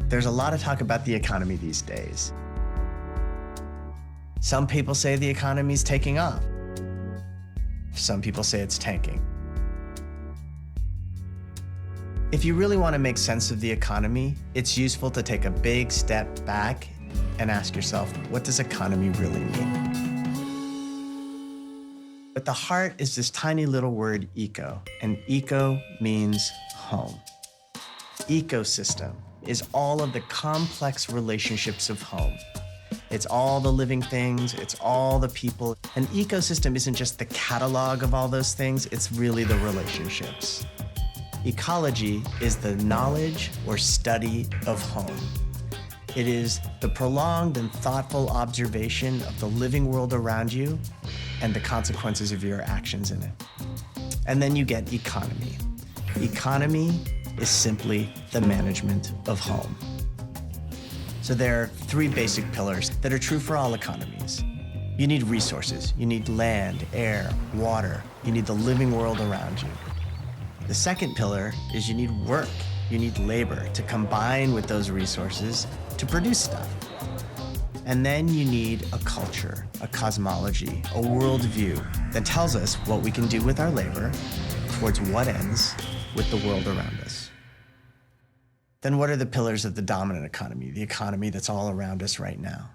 There's a lot of talk about the economy these days. Some people say the economy's taking off. Some people say it's tanking. If you really want to make sense of the economy, it's useful to take a big step back and ask yourself, what does economy really mean? At the heart is this tiny little word, eco, and eco means home. Ecosystem is all of the complex relationships of home. It's all the living things, it's all the people. An ecosystem isn't just the catalog of all those things, it's really the relationships. Ecology is the knowledge or study of home. It is the prolonged and thoughtful observation of the living world around you and the consequences of your actions in it. And then you get economy. Economy is simply the management of home. So there are three basic pillars that are true for all economies. You need resources. You need land, air, water. You need the living world around you. The second pillar is you need work. You need labor to combine with those resources to produce stuff. And then you need a culture, a cosmology, a worldview that tells us what we can do with our labor towards what ends with the world around us. Then what are the pillars of the dominant economy, the economy that's all around us right now?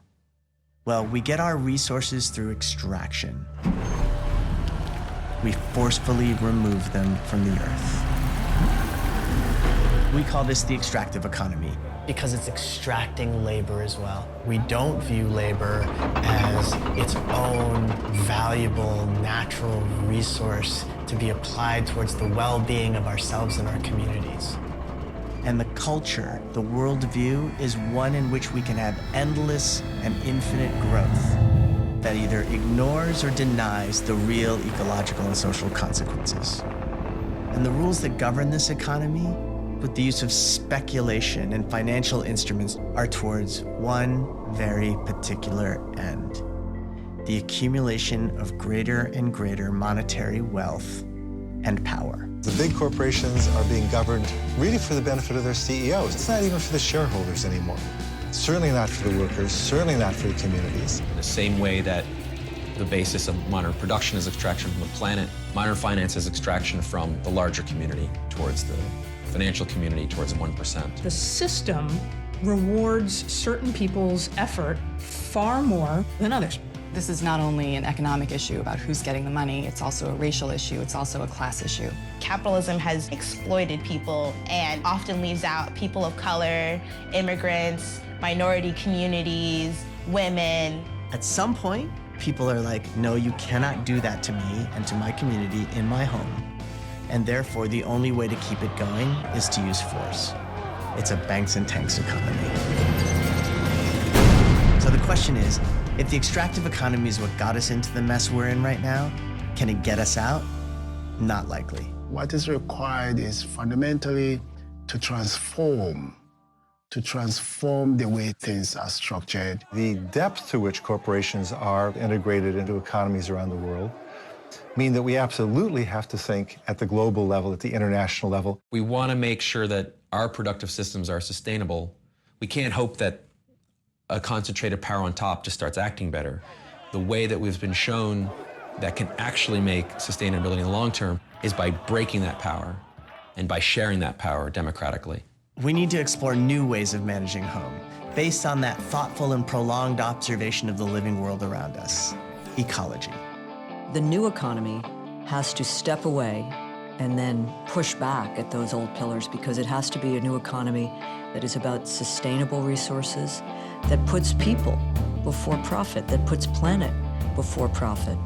Well, we get our resources through extraction. We forcefully remove them from the earth. We call this the extractive economy because it's extracting labor as well. We don't view labor as its own valuable natural resource to be applied towards the well-being of ourselves and our communities. And the culture, the worldview, is one in which we can have endless and infinite growth that either ignores or denies the real ecological and social consequences. And the rules that govern this economy, with the use of speculation and financial instruments, are towards one very particular end: the accumulation of greater and greater monetary wealth and power. The big corporations are being governed really for the benefit of their CEOs. It's not even for the shareholders anymore. Certainly not for the workers, certainly not for the communities. In the same way that the basis of modern production is extraction from the planet, modern finance is extraction from the larger community towards the financial community, towards the 1%. The system rewards certain people's effort far more than others. This is not only an economic issue about who's getting the money, it's also a racial issue, it's also a class issue. Capitalism has exploited people and often leaves out people of color, immigrants, minority communities, women. At some point, people are like, no, you cannot do that to me and to my community in my home. And therefore, the only way to keep it going is to use force. It's a banks and tanks economy. So the question is, if the extractive economy is what got us into the mess we're in right now, can it get us out? Not likely. What is required is fundamentally to transform the way things are structured. The depth to which corporations are integrated into economies around the world mean that we absolutely have to think at the global level, at the international level. We want to make sure that our productive systems are sustainable. We can't hope that a concentrated power on top just starts acting better. The way that we've been shown that can actually make sustainability in the long term is by breaking that power and by sharing that power democratically. We need to explore new ways of managing home based on that thoughtful and prolonged observation of the living world around us, ecology. The new economy has to step away and then push back at those old pillars, because it has to be a new economy that is about sustainable resources, that puts people before profit, that puts planet before profit.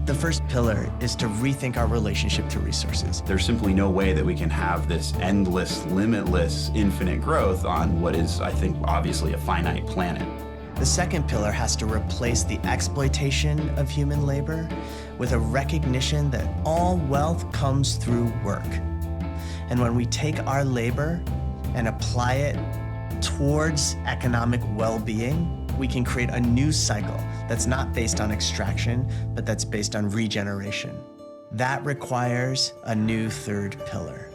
The first pillar is to rethink our relationship to resources. There's simply no way that we can have this endless, limitless, infinite growth on what is, I think, obviously a finite planet. The second pillar has to replace the exploitation of human labor with a recognition that all wealth comes through work. And when we take our labor and apply it towards economic well-being, we can create a new cycle that's not based on extraction, but that's based on regeneration. That requires a new third pillar,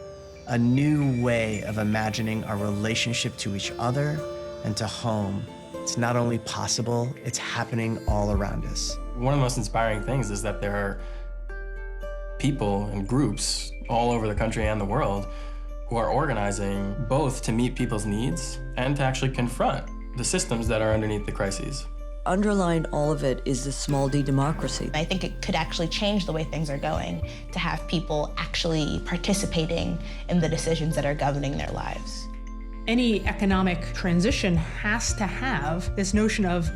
a new way of imagining our relationship to each other and to home. It's not only possible, it's happening all around us. One of the most inspiring things is that there are people and groups all over the country and the world who are organizing both to meet people's needs and to actually confront the systems that are underneath the crises. Underlying all of it is the small d democracy. I think it could actually change the way things are going to have people actually participating in the decisions that are governing their lives. Any economic transition has to have this notion of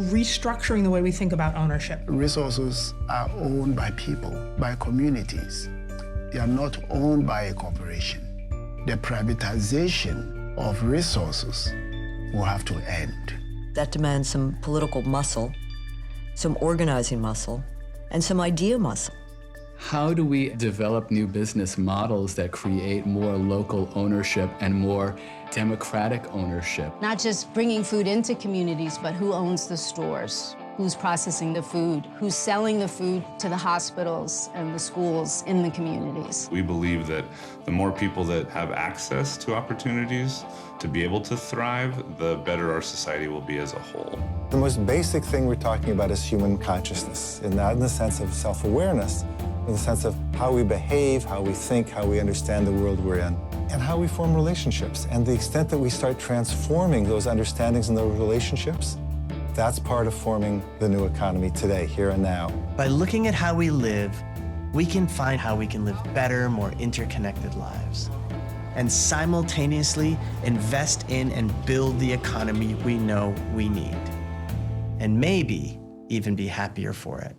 restructuring the way we think about ownership. Resources are owned by people, by communities. They are not owned by a corporation. The privatization of resources will have to end. That demands some political muscle, some organizing muscle, and some idea muscle. How do we develop new business models that create more local ownership and more democratic ownership? Not just bringing food into communities, but who owns the stores? Who's processing the food? Who's selling the food to the hospitals and the schools in the communities? We believe that the more people that have access to opportunities to be able to thrive, the better our society will be as a whole. The most basic thing we're talking about is human consciousness, and not in the sense of self-awareness, in the sense of how we behave, how we think, how we understand the world we're in, and how we form relationships. And the extent that we start transforming those understandings and those relationships, that's part of forming the new economy today, here and now. By looking at how we live, we can find how we can live better, more interconnected lives, and simultaneously invest in and build the economy we know we need, and maybe even be happier for it.